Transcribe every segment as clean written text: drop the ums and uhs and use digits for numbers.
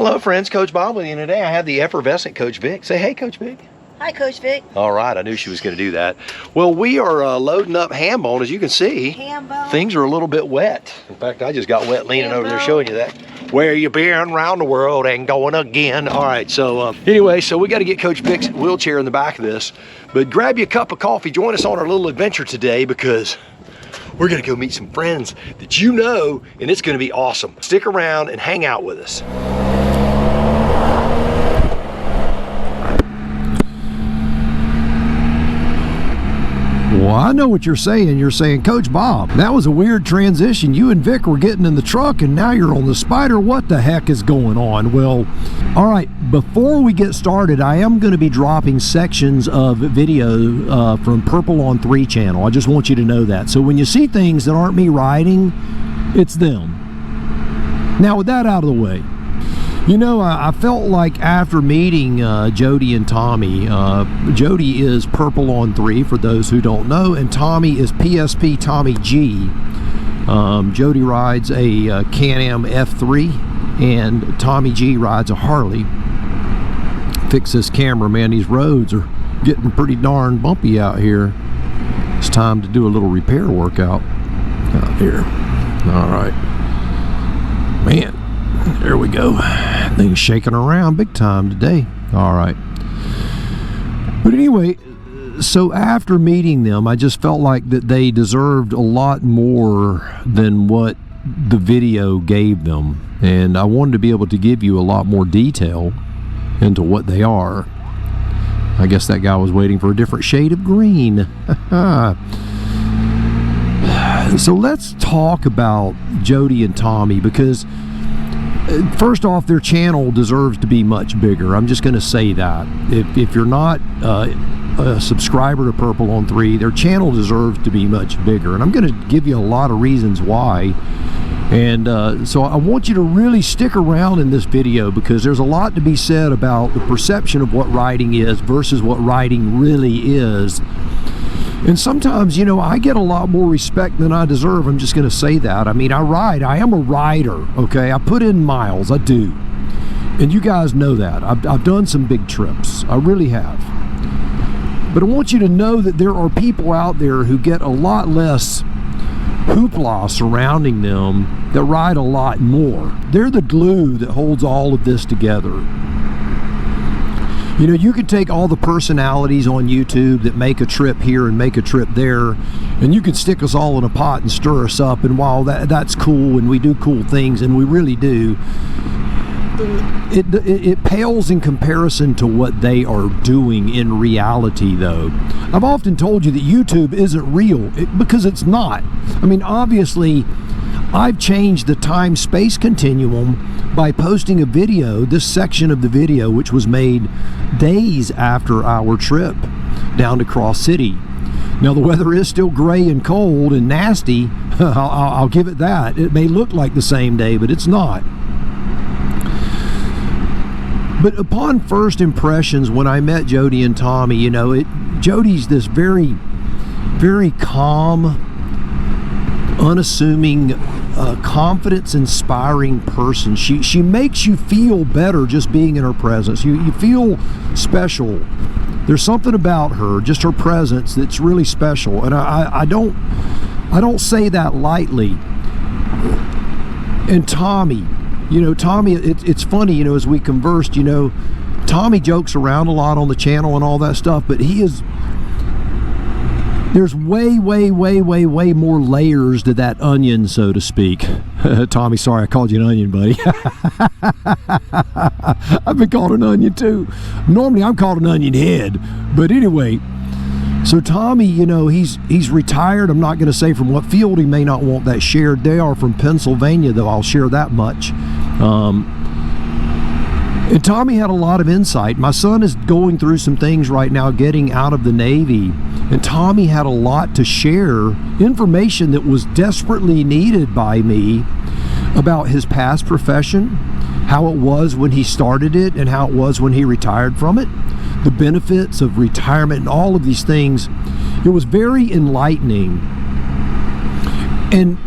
Hello friends, Coach Bob with you today. I have the effervescent Coach Vic. Say hey, Coach Vic. Hi, Coach Vic. All right, I knew she was going to do that. Well, we are loading up ham bone. As you can see, things are a little bit wet. In fact, I just got wet leaning over there showing you that. Where you been around the world and going again? All right, so anyway, so we got to get Coach Vic's wheelchair in the back of this. But grab you a cup of coffee. Join us on our little adventure today because we're going to go meet some friends that you know, and it's going to be awesome. Stick around and hang out with us. Well, I know what you're saying. You're saying, Coach Bob, that was a weird transition. You and Vic were getting in the truck and now you're on the Spyder. What the heck is going on? Well, all right, before we get started, I am going to be dropping sections of video from Purple on 3 channel. I just want you to know that. So when you see things that aren't me riding, it's them. Now, with that out of the way, you know, I felt like after meeting Jody and Tommy, Jody is Purple on 3 for those who don't know, and Tommy is PSP Tommy G. Jody rides a CanAm F3, and Tommy G rides a Harley. Fix this camera, man. These roads are getting pretty darn bumpy out here. It's time to do a little repair workout out here. All right, man. There we go. Things shaking around big time today. All right. But anyway, so after meeting them, I just felt like that they deserved a lot more than what the video gave them. And I wanted to be able to give you a lot more detail into what they are. I guess that guy was waiting for a different shade of green. So let's talk about Jody and Tommy, because first off, their channel deserves to be much bigger. I'm just going to say that. If you're not a subscriber to Purple on 3, their channel deserves to be much bigger. And I'm going to give you a lot of reasons why. And so I want you to really stick around in this video, because there's a lot to be said about the perception of what riding is versus what riding really is. And sometimes, you know, I get a lot more respect than I deserve. I'm just going to say that. I mean, I ride. I am a rider, okay? I put in miles. I do. And you guys know that. I've done some big trips. I really have. But I want you to know that there are people out there who get a lot less hoopla surrounding them that ride a lot more. They're the glue that holds all of this together. You know, you can take all the personalities on YouTube that make a trip here and make a trip there, and you can stick us all in a pot and stir us up, and while that's cool and we do cool things, and we really do, it pales in comparison to what they are doing in reality, though. I've often told you that YouTube isn't real, because it's not. I mean, obviously, I've changed the time-space continuum by posting a video, this section of the video, which was made days after our trip down to Cross City. Now, the weather is still gray and cold and nasty. I'll give it that. It may look like the same day, but it's not. But upon first impressions, when I met Jody and Tommy, you know, Jody's this very, very calm, unassuming, confidence-inspiring person. She makes you feel better just being in her presence. You feel special. There's something about her, just her presence, that's really special. And I don't say that lightly. And Tommy, you know, Tommy, it's funny, you know, as we conversed, you know, Tommy jokes around a lot on the channel and all that stuff, but there's way more layers to that onion, so to speak. Tommy, sorry I called you an onion, buddy. I've been called an onion too. Normally I'm called an onion head, but anyway. So Tommy, you know, he's retired. I'm not going to say from what field. He may not want that shared. They are from Pennsylvania, though. I'll share that much. And Tommy had a lot of insight. My son is going through some things right now, getting out of the Navy, and Tommy had a lot to share, information that was desperately needed by me about his past profession, how it was when he started it and how it was when he retired from it, the benefits of retirement and all of these things. It was very enlightening. And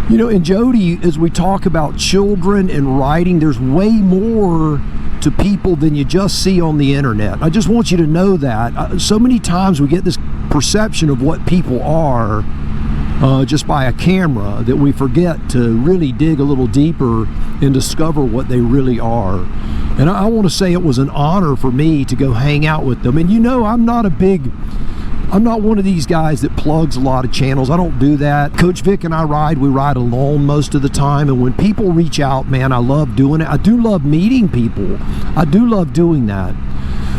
You know, and Jody, as we talk about children and riding, there's way more to people than you just see on the internet. I just want you to know that. So many times we get this perception of what people are just by a camera that we forget to really dig a little deeper and discover what they really are. And I want to say it was an honor for me to go hang out with them. And you know, I'm not one of these guys that plugs a lot of channels. I don't do that. Coach Vic and I we ride alone most of the time. And when people reach out, man, I love doing it. I do love meeting people. I do love doing that.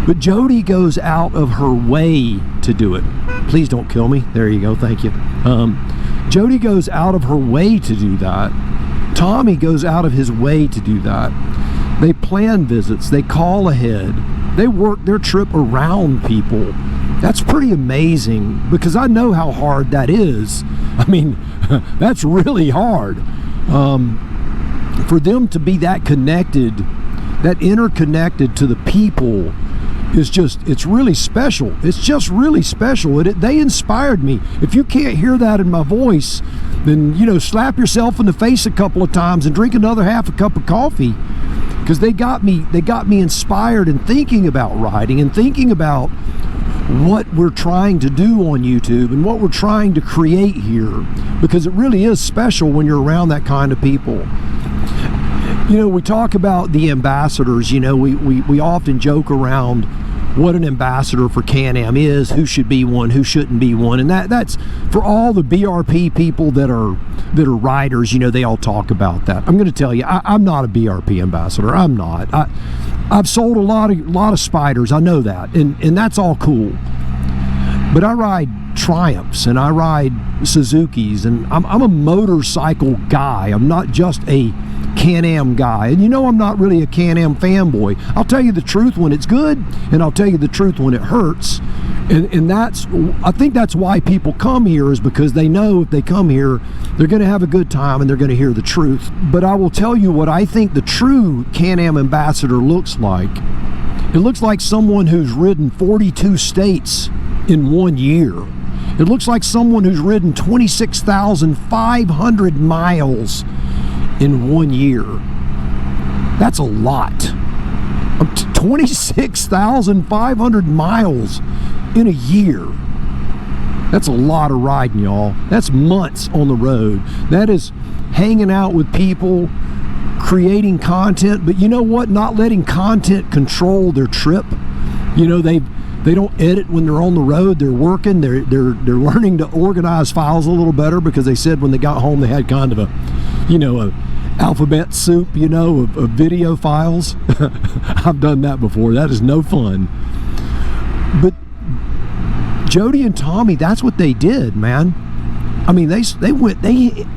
But Jody goes out of her way to do it. Please don't kill me. There you go. Thank you. Jody goes out of her way to do that. Tommy goes out of his way to do that. They plan visits. They call ahead. They work their trip around people. That's pretty amazing, because I know how hard that is. I mean, that's really hard. For them to be that connected, that interconnected to the people, it's really special. It's just really special. They inspired me. If you can't hear that in my voice, then, you know, slap yourself in the face a couple of times and drink another half a cup of coffee, because they got me inspired and thinking about riding and thinking about what we're trying to do on YouTube and what we're trying to create here, because it really is special when you're around that kind of people. You know, we talk about the ambassadors. You know, we often joke around what an ambassador for CanAm is, who should be one, who shouldn't be one, and that's for all the BRP people that are riders. You know, they all talk about that. I'm going to tell you, I'm not a BRP ambassador. I'm not. I've sold a lot of Spyders. I know that, and that's all cool. But I ride Triumphs and I ride Suzukis, and I'm a motorcycle guy. I'm not just a CanAm guy. And you know, I'm not really a CanAm fanboy. I'll tell you the truth when it's good, and I'll tell you the truth when it hurts. And I think that's why people come here, is because they know if they come here, they're going to have a good time and they're going to hear the truth. But I will tell you what I think the true CanAm ambassador looks like. It looks like someone who's ridden 42 states in 1 year. It looks like someone who's ridden 26,500 miles in 1 year. That's a lot. 26,500 miles in a year. That's a lot of riding, y'all. That's months on the road. That is hanging out with people, creating content, but you know what? Not letting content control their trip. You know, they don't edit when they're on the road. They're working. They're learning to organize files a little better, because they said when they got home they had kind of a alphabet soup, you know, of video files. I've done that before. That is no fun. But Jody and Tommy, that's what they did, man. I mean, they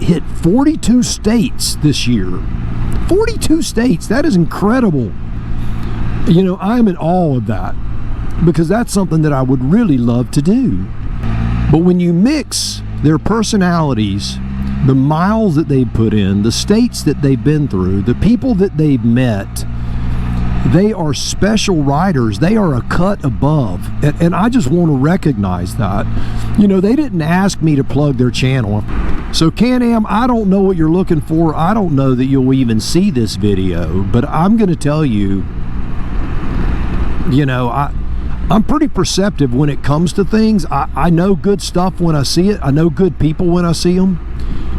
hit 42 states this year. 42 states. That is incredible. You know, I'm in awe of that, because that's something that I would really love to do. But when you mix their personalities, the miles that they've put in, the states that they've been through, the people that they've met, they are special riders. They are a cut above, and I just want to recognize that. You know, they didn't ask me to plug their channel. So CanAm, I don't know what you're looking for. I don't know that you'll even see this video, but I'm going to tell you, you know, I'm pretty perceptive when it comes to things. I know good stuff when I see it. I know good people when I see them,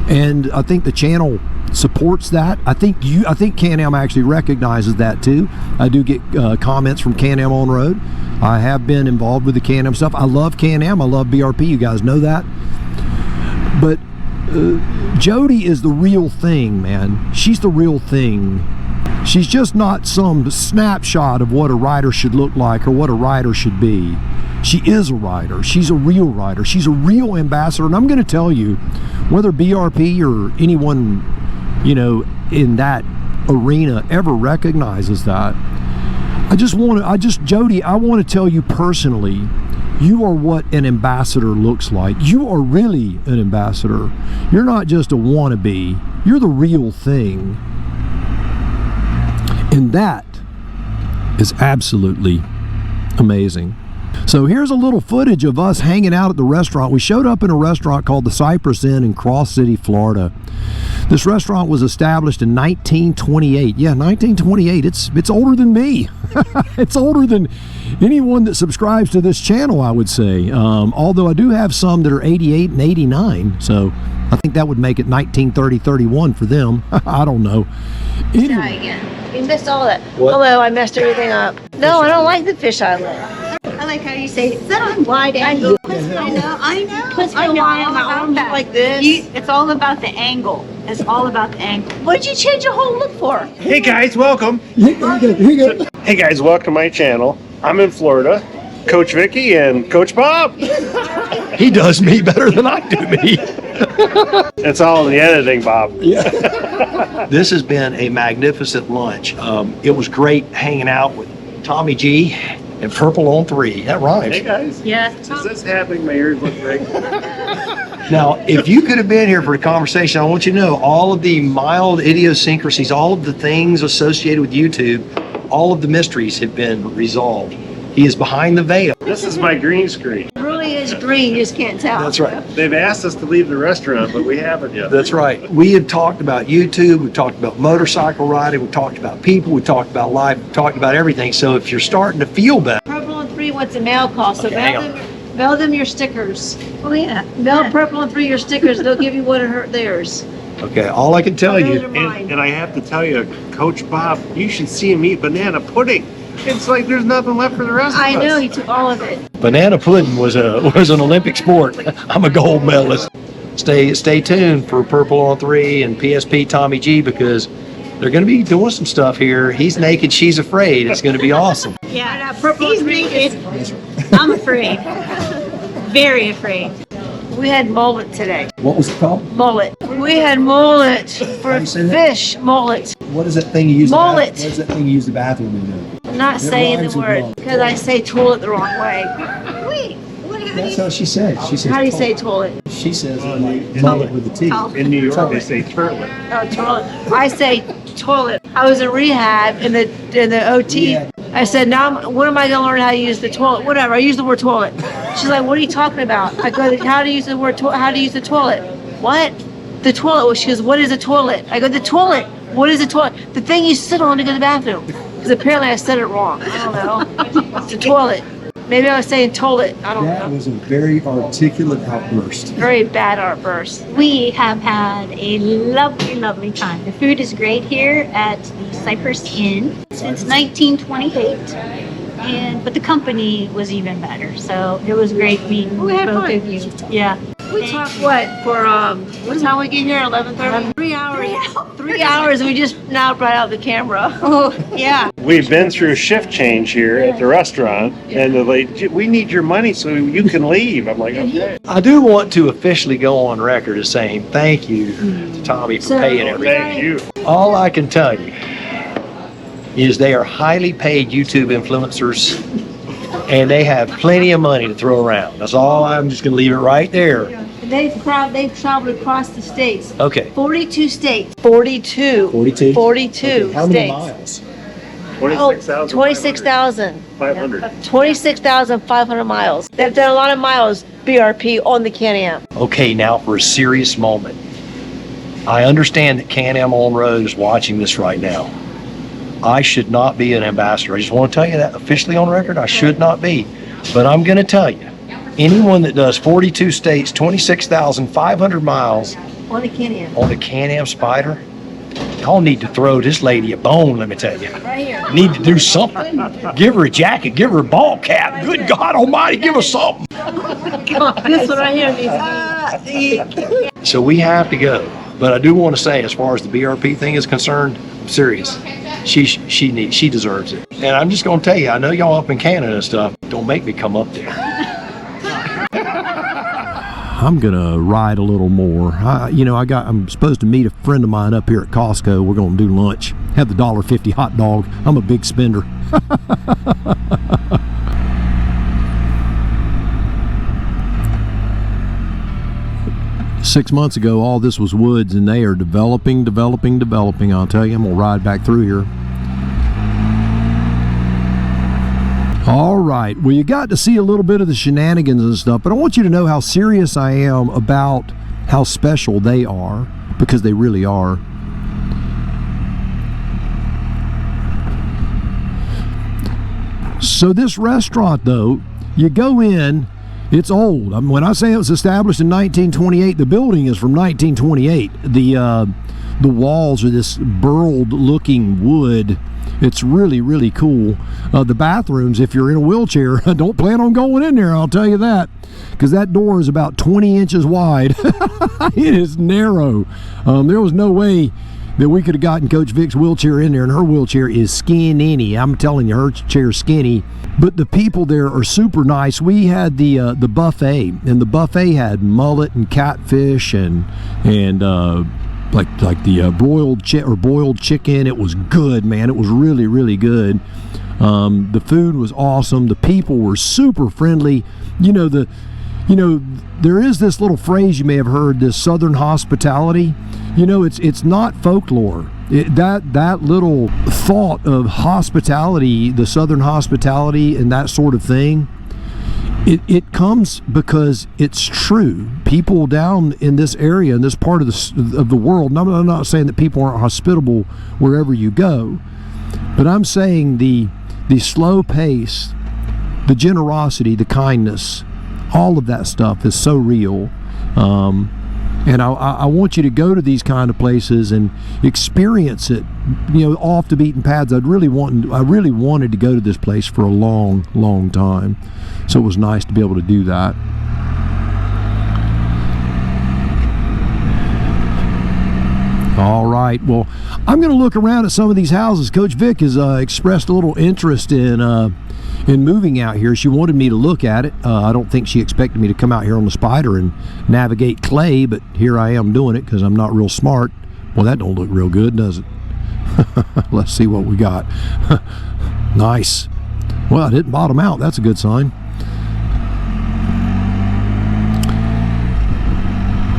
and I think the channel supports that. I think CanAm actually recognizes that too. I do get comments from CanAm on road. I have been involved with the CanAm stuff. I love CanAm. I love BRP. You guys know that. But Jody is the real thing, man. She's the real thing. She's just not some snapshot of what a rider should look like or what a rider should be. She is a rider. She's a real rider. She's a real ambassador. And I'm going to tell you, whether BRP or anyone, you know, in that arena ever recognizes that, Jody, I want to tell you personally, you are what an ambassador looks like. You are really an ambassador. You're not just a wannabe. You're the real thing. And that is absolutely amazing. So here's a little footage of us hanging out at the restaurant. We showed up in a restaurant called the Cypress Inn in Cross City, Florida. This restaurant was established in 1928. Yeah, 1928. It's older than me. It's older than anyone that subscribes to this channel, I would say. Although I do have some that are 88 and 89. So I think that would make it 1930-31 for them. I don't know. Anyway. You missed all that. What? Hello, I messed everything up. No, I don't like the fish island. I like how you say, sit on wide angle. I know. Puts my eye on my arms like this. It's all about the angle. It's all about the angle. What did you change your whole look for? Hey guys, welcome. Here you go. Hey guys, welcome to my channel. I'm in Florida. Coach Vicky and Coach Bob. He does me better than I do me. It's all in the editing, Bob. This has been a magnificent lunch. It was great hanging out with Tommy G and Purple on 3. That rhymes. Hey guys. Yeah. Is this happening? My ears look great. Now, if you could have been here for the conversation, I want you to know all of the mild idiosyncrasies, all of the things associated with YouTube, all of the mysteries have been resolved. He is behind the veil. This is my green screen. It really is green, you just can't tell. That's right. They've asked us to leave the restaurant, but we haven't yet. That's right. We have talked about YouTube, we've talked about motorcycle riding, we've talked about people, we've talked about life, we've talked about everything. So if you're starting to feel better, Purple and 3 wants a mail call, so Okay, hang mail them your stickers. Oh yeah. Mail Purple and 3 your stickers, they'll give you one of theirs. okay, all I can tell Those you, are mine. And I have to tell you, Coach Bob, you should see him eat banana pudding. It's like there's nothing left for the rest of us. I know, he took all of it. banana pudding was an Olympic sport. I'm a gold medalist. Stay tuned for Purple on 3 and PSP Tommy G because they're going to be doing some stuff here. He's naked, she's afraid. It's going to be awesome. Yeah. Purple He's and 3 naked. I'm afraid. Very afraid. We had mullet today. What was it called? Mullet. We had mullet for you say that? fish. Mullet. What is that thing you use? Mullet. What is that thing you use the bathroom in? I'm not saying rhymes the with word mullet. because I say toilet the wrong way. Wait. What do That's you how she says. She says. How do you say toilet? She says mullet with the T. In New York, they say turlet. Oh, toilet. I say toilet. I was in rehab in the OT. Yeah. I said, when am I going to learn how to use the toilet? Whatever. I use the word toilet. She's like, what are you talking about? I go, how to use the word how to use the toilet? What? The toilet. Well, she goes, what is a toilet? I go, the toilet. What is a toilet? The thing you sit on to go to the bathroom. Because apparently I said it wrong. I don't know. It's a toilet. Maybe I was saying toilet. I don't That know. was a very articulate outburst. Very bad outburst. We have had a lovely, lovely time. The food is great here at the Cypress Inn since 1928, but the company was even better. So it was great meeting We had both fun. of you. Yeah. We talked what for what time we get here? 11:30. 3 hours. 3 hours. And we just now brought out the camera. Oh, yeah. We've been through shift change here at the restaurant, and they're like, we need your money so you can leave. I'm like, okay. I do want to officially go on record as saying thank you to Tommy for So- paying everything. Thank you. All I can tell you is they are highly paid YouTube influencers and they have plenty of money to throw around. That's all. I'm just going to leave it right there. They've traveled across the states. Okay. 42 states. 42. 42? 42 Okay, how many states. miles? 26,500. 500. 26,500 miles. They've done a lot of miles, BRP, on the Can-Am. Okay, now for a serious moment. I understand that CanAm on road is watching this right now. I should not be an ambassador. I just want to tell you that officially on record, I should not be. But I'm going to tell you, anyone that does 42 states, 26,500 miles On the Can-Am. on the CanAm Spyder, y'all need to throw this lady a bone, let me tell you. Right here. Need to do something. Give her a jacket, give her a ball cap. Good God almighty, give her something. This one right here. So we have to go. But I do want to say, as far as the BRP thing is concerned, I'm serious. She deserves it. And I'm just going to tell you, I know y'all up in Canada and stuff. Don't make me come up there. I'm gonna ride a little more. I'm supposed to meet a friend of mine up here at Costco. We're gonna do lunch. Have the $1.50 hot dog. I'm a big spender. 6 months ago, all this was woods, and they are developing. I'll tell you, I'm gonna ride back through here. All right. Well, you got to see a little bit of the shenanigans and stuff, but I want you to know how serious I am about how special they are, because they really are. So this restaurant, though, you go in, it's old. I mean, when I say it was established in 1928, the building is from 1928. The walls are this burled-looking wood. It's really, really cool. The bathrooms, if you're in a wheelchair, don't plan on going in there, I'll tell you that, because that door is about 20 inches wide. It is narrow. There was no way that we could have gotten Coach Vic's wheelchair in there, and her wheelchair is skinny. I'm telling you, her chair's skinny. But the people there are super nice. We had the buffet, and the buffet had mullet and catfish and like the boiled chicken. It was good, man. It was really, really good. The food was awesome. The people were super friendly. There is this little phrase you may have heard, this Southern hospitality. It's not folklore. That little thought of hospitality, the Southern hospitality and that sort of thing, it comes because it's true. People down in this area, in this part of the world, and I'm not saying that people aren't hospitable wherever you go, but I'm saying the slow pace, the generosity, the kindness, all of that stuff is so real. And I want you to go to these kind of places and experience it, off the beaten paths. I really wanted to go to this place for a long, long time. So it was nice to be able to do that. All right, well, I'm going to look around at some of these houses. Coach Vic has expressed a little interest in moving out here. She wanted me to look at it. I don't think she expected me to come out here on the Spyder and navigate clay, but here I am doing it because I'm not real smart. Well, that don't look real good, does it? Let's see what we got. Nice. Well, I didn't bottom out. That's a good sign.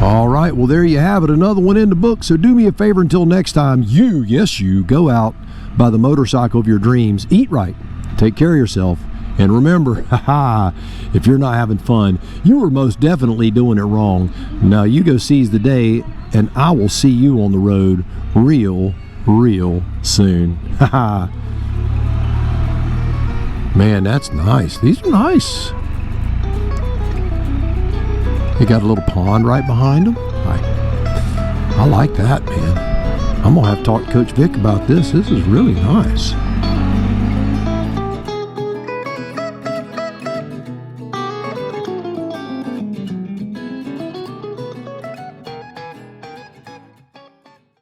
All right, well, there you have it. Another one in the book. So do me a favor until next time. You go out by the motorcycle of your dreams. Eat right. Take care of yourself. And remember, if you're not having fun, you are most definitely doing it wrong. Now you go seize the day, and I will see you on the road real soon. Man, that's nice. These are nice. They got a little pond right behind them. I like that, man. I'm going to have to talk to Coach Vic about this. This is really nice.